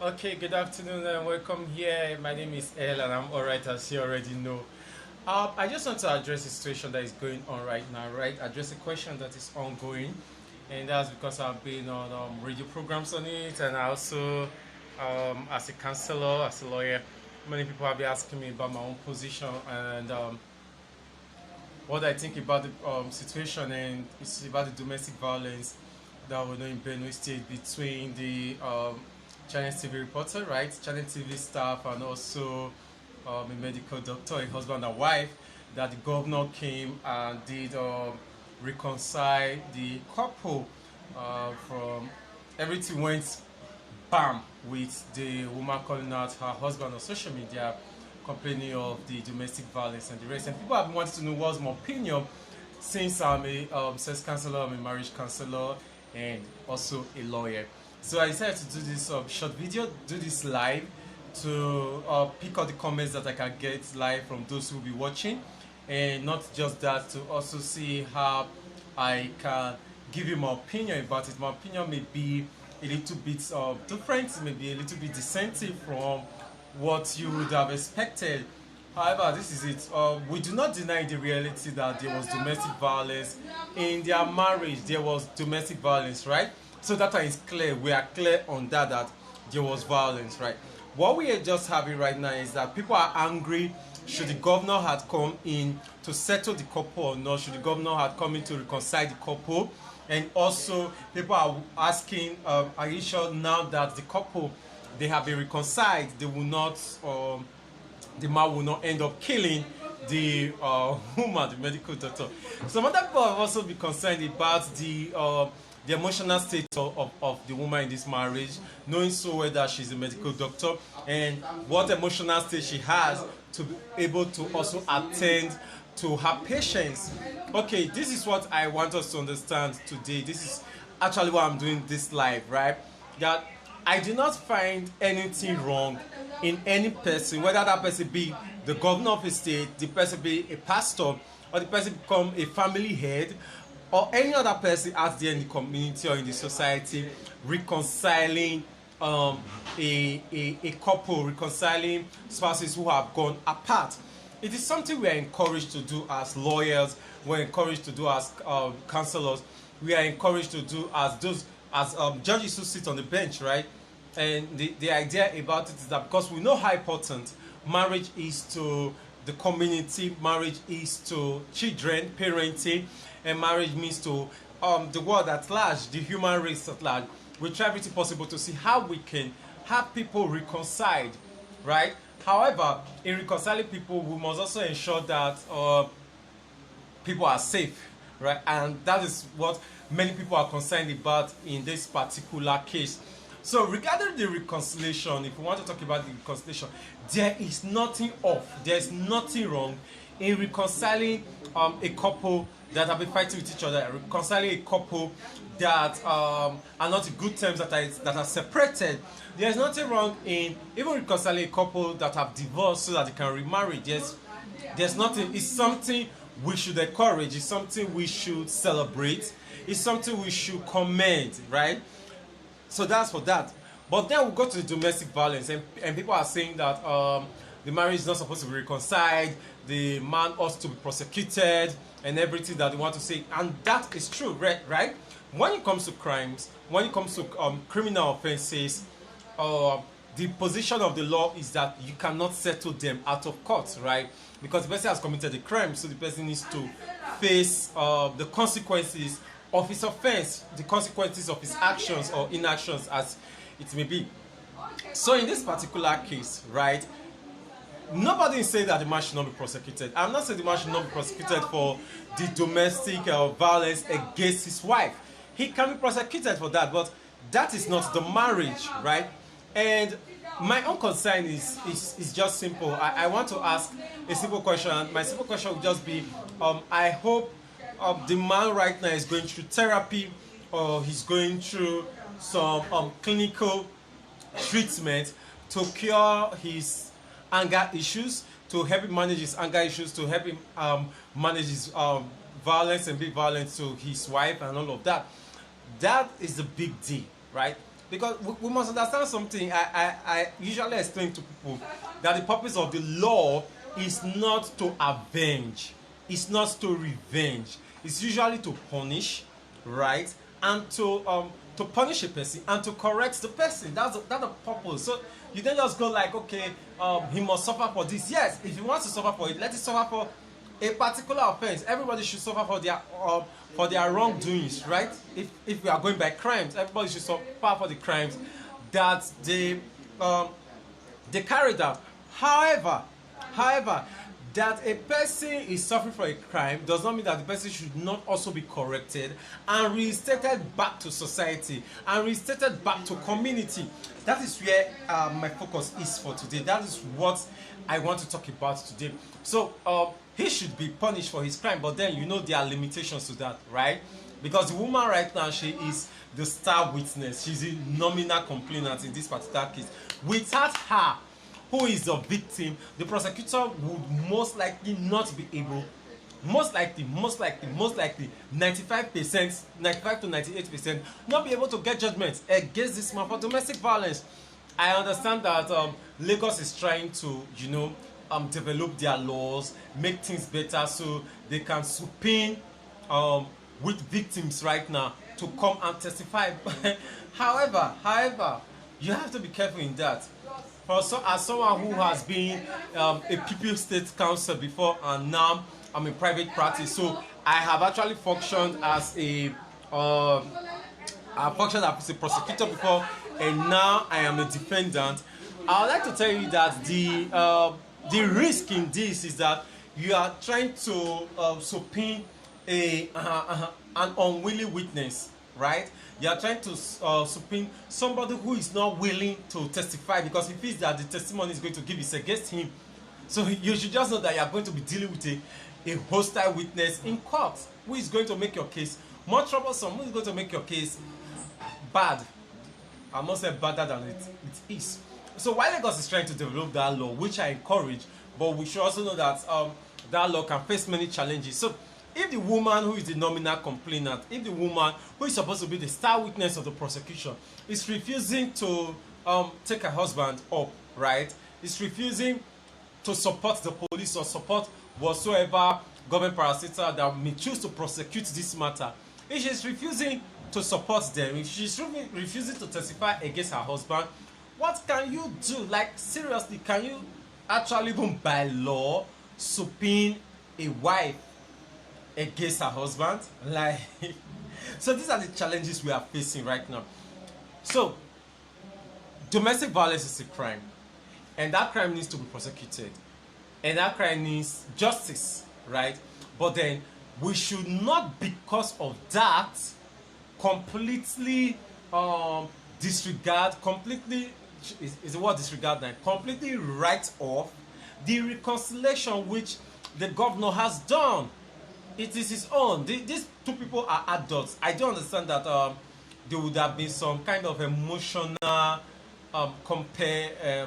Okay, good afternoon and welcome here. My name is Earl and I'm alright, as you already know. I just want to address the situation that is going on right now, right? Address a question that is ongoing, and that's because I've been on radio programs on it, and I also, as a counselor, as a lawyer, many people have been asking me about my own position and what I think about the situation, and it's about the domestic violence that we know in Benue State between the Channel TV reporter, right? Channel TV staff, and also a medical doctor, a husband and wife, that the governor came and did reconcile the couple from everything went bam with the woman calling out her husband on social media, complaining of the domestic violence and the rest. And people have been wanting to know what's my opinion, since I'm a sex counselor, I'm a marriage counselor, and also a lawyer. So I decided to do this short video, do this live, to pick out the comments that I can get live from those who will be watching, and not just that, to also see how I can give you my opinion about it. My opinion may be a little bit different, maybe a little bit dissenting from what you would have expected. However, this is it. We do not deny the reality that there was domestic violence in their marriage. There was domestic violence, right? So that is clear. We are clear on that there was violence, right? What we are just having right now is that people are angry. Should the governor had come in to settle the couple or not? Should the governor had come in to reconcile the couple? And also, people are asking, are you sure now that the couple, they have been reconciled, they will not, the man will not end up killing the woman, the medical doctor? Some other people have also been concerned about the emotional state of the woman in this marriage, knowing so well that she's a medical doctor, and what emotional state she has to be able to also attend to her patients. Okay, this is what I want us to understand today. This is actually why I'm doing this live, right? That I do not find anything wrong in any person, whether that person be the governor of a state, the person be a pastor, or the person become a family head, or any other person out there in the community or in the society, reconciling a couple, reconciling spouses who have gone apart. It is something we are encouraged to do as lawyers, we're encouraged to do as counselors, we are encouraged to do as those as judges who sit on the bench, right? And the idea about it is that because we know how important marriage is to the community, marriage is to children, parenting, and marriage means to the world at large, the human race at large. We try everything possible to see how we can have people reconciled, right? However, in reconciling people, we must also ensure that people are safe, right? And that is what many people are concerned about in this particular case. So regarding the reconciliation, if we want to talk about the reconciliation, there is nothing off, there is nothing wrong in reconciling a couple that have been fighting with each other, reconciling a couple that are not in good terms, that are separated. There is nothing wrong in even reconciling a couple that have divorced so that they can remarry. There's nothing. It's something we should encourage. It's something we should celebrate. It's something we should commend, right? So that's for that. But then we go to the domestic violence, and people are saying that the marriage is not supposed to be reconciled, the man ought to be prosecuted, and everything that they want to say. And that is true, right? When it comes to crimes, when it comes to criminal offenses, the position of the law is that you cannot settle them out of court, right? Because the person has committed a crime, so the person needs to face the consequences of his offense, the consequences of his actions or inactions, as it may be. So in this particular case, right, nobody is saying that the man should not be prosecuted. I'm not saying the man should not be prosecuted for the domestic violence against his wife. He can be prosecuted for that, but that is not the marriage, right? And my own concern is just simple. I want to ask a simple question. My simple question would just be, I hope the man right now is going through therapy, or he's going through some clinical treatment to cure his anger issues, to help him manage his anger issues, to help him manage his violence and be violent to his wife and all of that. That is the big deal, right? Because we must understand something. I usually explain to people that the purpose of the law is not to avenge, it's not to revenge, it's usually to punish, right? And to punish a person and to correct the person. That's the purpose. So you don't just go like, okay, he must suffer for this. Yes, if he wants to suffer for it, let it suffer for a particular offense. Everybody should suffer for their wrongdoings, right? If we are going by crimes, everybody should suffer for the crimes that they carried out. However, that a person is suffering for a crime does not mean that the person should not also be corrected and reinstated back to society and reinstated back to community. That is where my focus is for today. That is what I want to talk about today. So he should be punished for his crime, but then there are limitations to that, right? Because the woman right now, she is the star witness. She's the nominal complainant in this particular case. Without her, who is the victim, the prosecutor would most likely not be able, most likely, 95%, 95 to 98%, not be able to get judgment against this man for domestic violence. I understand that Lagos is trying to, develop their laws, make things better so they can subpoena with victims right now to come and testify. However, you have to be careful in that. As someone who has been a People's State Council before and now I'm in private practice, so I have actually functioned as a prosecutor before, and now I am a defendant. I would like to tell you that the risk in this is that you are trying to subpoena an unwilling witness, right? You are trying to subpoena somebody who is not willing to testify because he feels that the testimony is going to give is against him. So you should just know that you are going to be dealing with a hostile witness in court who is going to make your case more troublesome, who is going to make your case bad. I must say better than it is. So while Lagos is trying to develop that law, which I encourage, but we should also know that that law can face many challenges. So if the woman who is the nominal complainant, if the woman who is supposed to be the star witness of the prosecution is refusing to take her husband up, right? Is refusing to support the police or support whatsoever government parastatal that may choose to prosecute this matter, if she is refusing to support them, if she is refusing to testify against her husband, what can you do? Like, seriously, can you actually, even by law, subpoena a wife against her husband? Like, so these are the challenges we are facing right now. So domestic violence is a crime, and that crime needs to be prosecuted, and that crime needs justice, right? But then we should not, because of that, completely disregard, completely is the word disregard now, completely write off the reconciliation which the governor has done. It is his own. These two people are adults. I do understand that there would have been some kind of emotional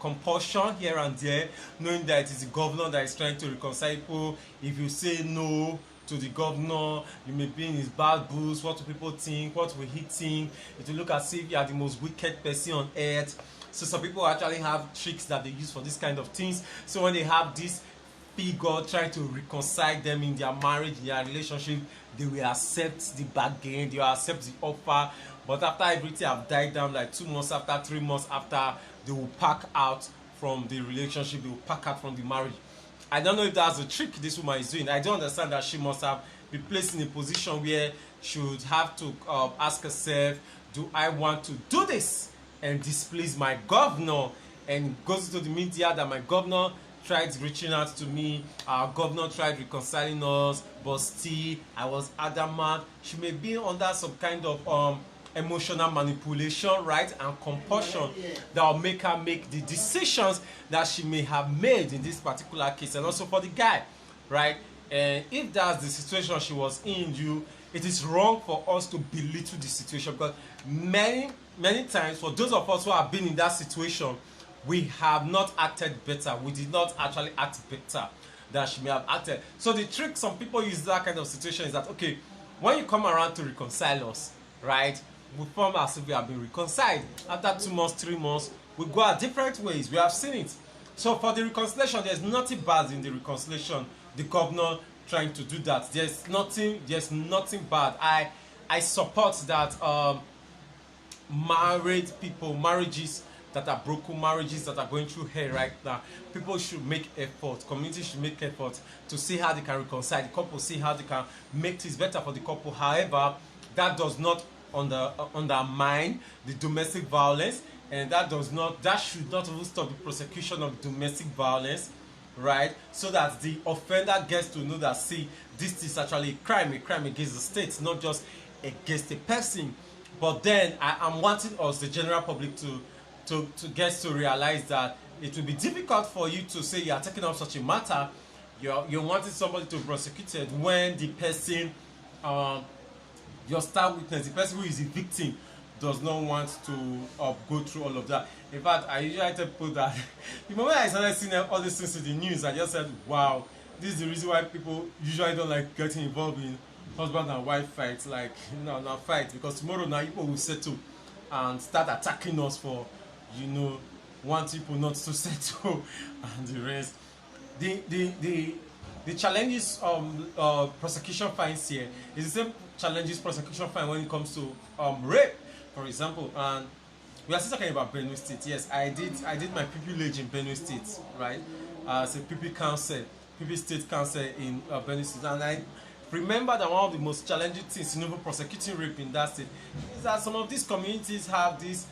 compulsion here and there, knowing that it is the governor that is trying to reconcile people. If you say no to the governor, you may be in his bad books. What do people think? What will he think? It will look as if you are the most wicked person on earth. So some people actually have tricks that they use for this kind of things. So when they have this figure trying to reconcile them in their marriage, in their relationship, they will accept the bargain, they will accept the offer. But after everything have died down, like 2 months after, 3 months after, they will pack out from the relationship, they will pack out from the marriage. I don't know if that's the trick this woman is doing. I don't understand that she must have been placed in a position where she would have to ask herself, do I want to do this and displease my governor? And goes to the media that my governor tried reaching out to me, our governor tried reconciling us, but still I was adamant. She may be under some kind of emotional manipulation, right, and compulsion that will make her make the decisions that she may have made in this particular case. And also for the guy, right? And if that's the situation she was in, it is wrong for us to belittle the situation, because many times, for those of us who have been in that situation, we have not acted better. We did not actually act better than she may have acted. So the trick some people use that kind of situation is that, okay, when you come around to reconcile us, right, we form as if we have been reconciled. After 2 months, 3 months, we go our different ways. We have seen it. So for the reconciliation, there's nothing bad in the reconciliation. The governor trying to do that. There's nothing bad. I support that married people, marriages that are broken, marriages that are going through hell right now, people should make effort, community should make effort to see how they can reconcile the couple, see how they can make things better for the couple. However, that does not undermine the domestic violence, and that should not even stop the prosecution of domestic violence, right? So that the offender gets to know that, see, this is actually a crime against the state, not just against a person. But then I'm wanting us, the general public, to get to realize that it will be difficult for you to say you are taking up such a matter. You're wanting somebody to be prosecuted when the person, your star witness, the person who is a victim, does not want to go through all of that. In fact, I usually tell people that the moment I started seeing all these things in the news, I just said, wow, this is the reason why people usually don't like getting involved in husband and wife fights. Like, not fight, because tomorrow now people will settle and start attacking us for, want people not to settle and the rest. The challenges prosecution finds here is the same challenges prosecution find when it comes to rape, for example. And we are still talking about Benue State. Yes, I did my pupillage in Benue State, right? As a pupil state council in Benue State, and I remember that one of the most challenging things in prosecuting rape in that state is that some of these communities have these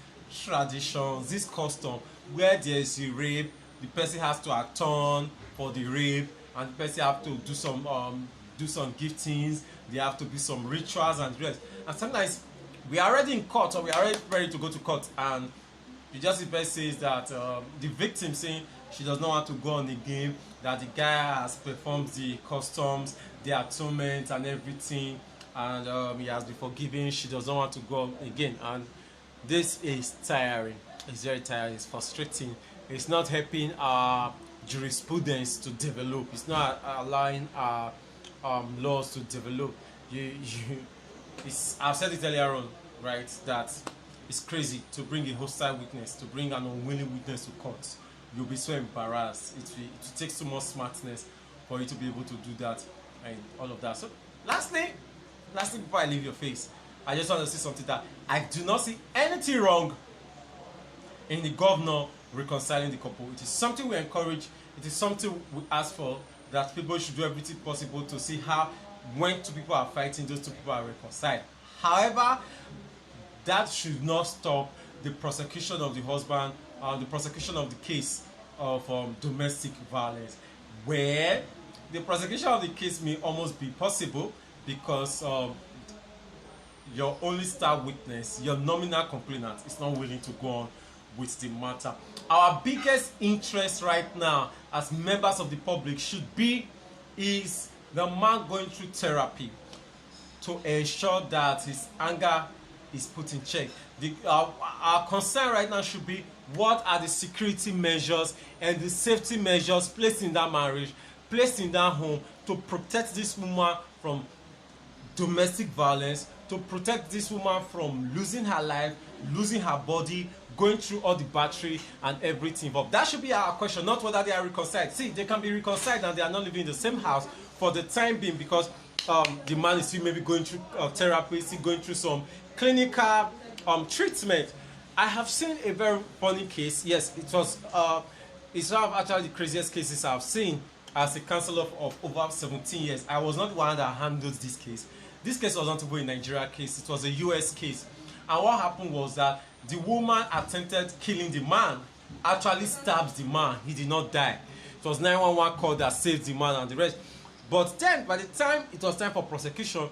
traditions, this custom, where there is a rape, the person has to atone for the rape, and the person have to do some giftings, there have to be some rituals and rest. And sometimes we are already in court, or we are already ready to go to court, and the justice says that the victim saying she does not want to go on the game, that the guy has performed the customs, the atonement and everything, and he has been forgiven, she does not want to go again. And this is tiring. It's very tiring. It's frustrating. It's not helping our jurisprudence to develop. It's not allowing our laws to develop. I've said it earlier on, right, that it's crazy to bring a hostile witness, to bring an unwilling witness to court. You'll be so embarrassed. It takes so much smartness for you to be able to do that and all of that. So lastly, before I leave your face, I just want to say something that I do not see anything wrong in the governor reconciling the couple. It is something we encourage. It is something we ask for, that people should do everything possible to see how, when two people are fighting, those two people are reconciled. However, that should not stop the prosecution of the husband, the prosecution of the case of domestic violence, where the prosecution of the case may almost be possible because your only star witness, your nominal complainant, is not willing to go on with the matter. Our biggest interest right now as members of the public is the man going through therapy to ensure that his anger is put in check. Our concern right now should be, what are the security measures and the safety measures placed in that marriage, placed in that home, to protect this woman from domestic violence, to protect this woman from losing her life, losing her body, going through all the battery and everything involved. That should be our question, not whether they are reconciled. See, they can be reconciled and they are not living in the same house for the time being, because the man is still maybe going through therapy, still going through some clinical treatment. I have seen a very funny case. Yes, it's one of actually the craziest cases I've seen as a counselor of over 17 years. I was not the one that handled this case. This case was not a Nigeria case, it was a US case. And what happened was that the woman attempted killing the man, actually stabs the man. He did not die. It was 911 call that saved the man and the rest. But then, by the time it was time for prosecution,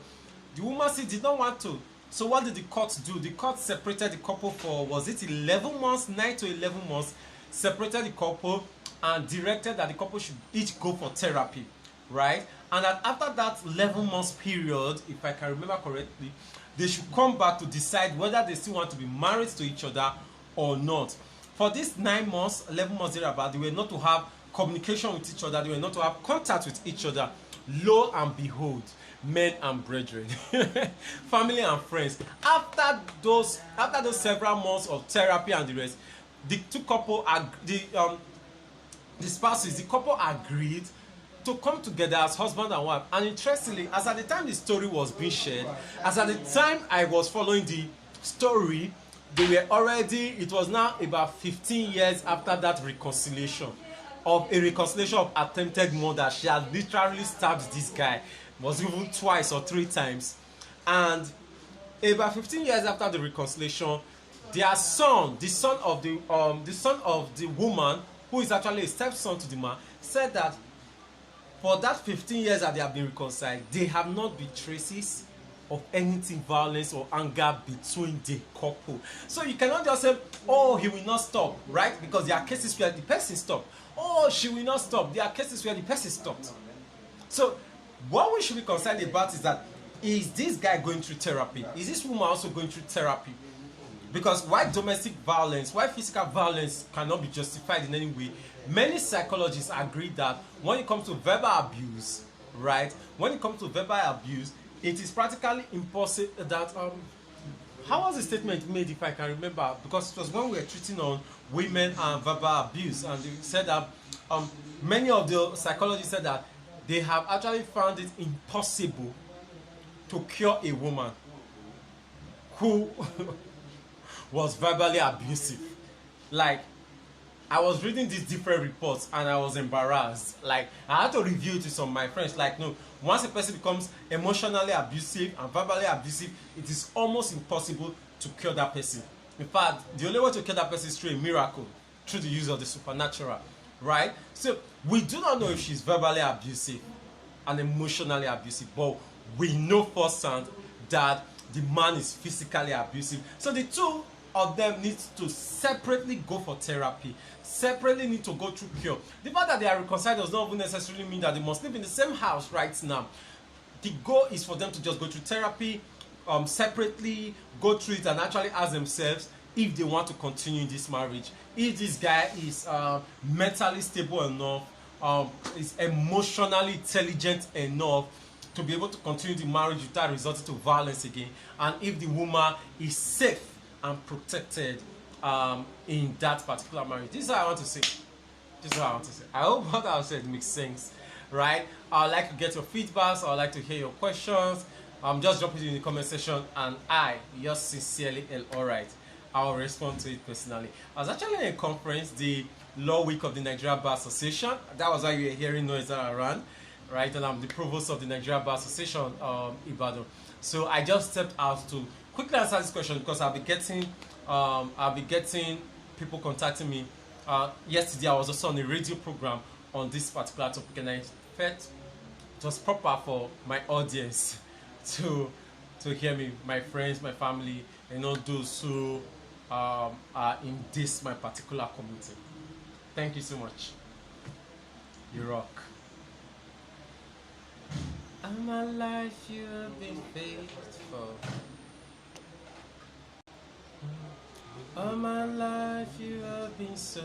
the woman still did not want to. So what did the court do? The court separated the couple for, was it 11 months, 9 to 11 months, separated the couple and directed that the couple should each go for therapy, right? And that after that 11 months period, if I can remember correctly, they should come back to decide whether they still want to be married to each other or not. For these 9 months, 11 months thereabout, they were not to have communication with each other, they were not to have contact with each other. lo and behold, men and brethren, family and friends, after those several months of therapy and the rest, the two couple the spouses, the couple agreed to come together as husband and wife. And interestingly, as at the time the story was being shared, as at the time I was following the story, they were already, it was now about 15 years after that reconciliation, of a reconciliation of attempted murder. She had literally stabbed this guy, was even twice or three times. And about 15 years after the reconciliation, their son, the son of the woman, who is actually a stepson to the man, said that for that 15 years that they have been reconciled, they have not been traces of anything violence or anger between the couple. So you cannot just say, oh, he will not stop, right? Because there are cases where the person stopped. Oh, she will not stop. There are cases where the person stopped. So what we should be concerned about is that, is this guy going through therapy? Is this woman also going through therapy? Because why domestic violence, why physical violence cannot be justified in any way, many psychologists agree that when it comes to verbal abuse, right? When it comes to verbal abuse, it is practically impossible that how was the statement made, if I can remember? Because it was when we were treating on women and verbal abuse, and they said that many of the psychologists said that they have actually found it impossible to cure a woman who was verbally abusive. Like, I was reading these different reports and I was embarrassed. Like, I had to review it to some of my friends. Like, no, once a person becomes emotionally abusive and verbally abusive, it is almost impossible to cure that person. In fact, the only way to cure that person is through a miracle, through the use of the supernatural, right? So we do not know if she's verbally abusive and emotionally abusive, but we know firsthand that the man is physically abusive. So the two of them need to separately go for therapy, separately need to go through cure. The fact that they are reconciled does not even necessarily mean that they must live in the same house right now. The goal is for them to just go through therapy, separately, go through it and actually ask themselves if they want to continue in this marriage. If this guy is mentally stable enough, is emotionally intelligent enough to be able to continue the marriage without resorting to violence again, and if the woman is safe and protected in that particular marriage. This is what I want to say. This is what I want to say. I hope what I said makes sense, right? I'd like to get your feedbacks. I'd like to hear your questions. Just drop it in the comment section, and I, yours sincerely, Earl Alright, I'll respond to it personally. I was actually in a conference, the Law Week of the Nigeria Bar Association. That was why you were hearing noise around, right? And I'm the provost of the Nigeria Bar Association, Ibadan. So I just stepped out to quickly answer this question because I'll be getting people contacting me. Yesterday I was also on a radio program on this particular topic, and I felt it was proper for my audience to hear me, my friends, my family, and all those who are in this my particular community. Thank you so much. You rock. All my life you have been faithful. All my life you have been so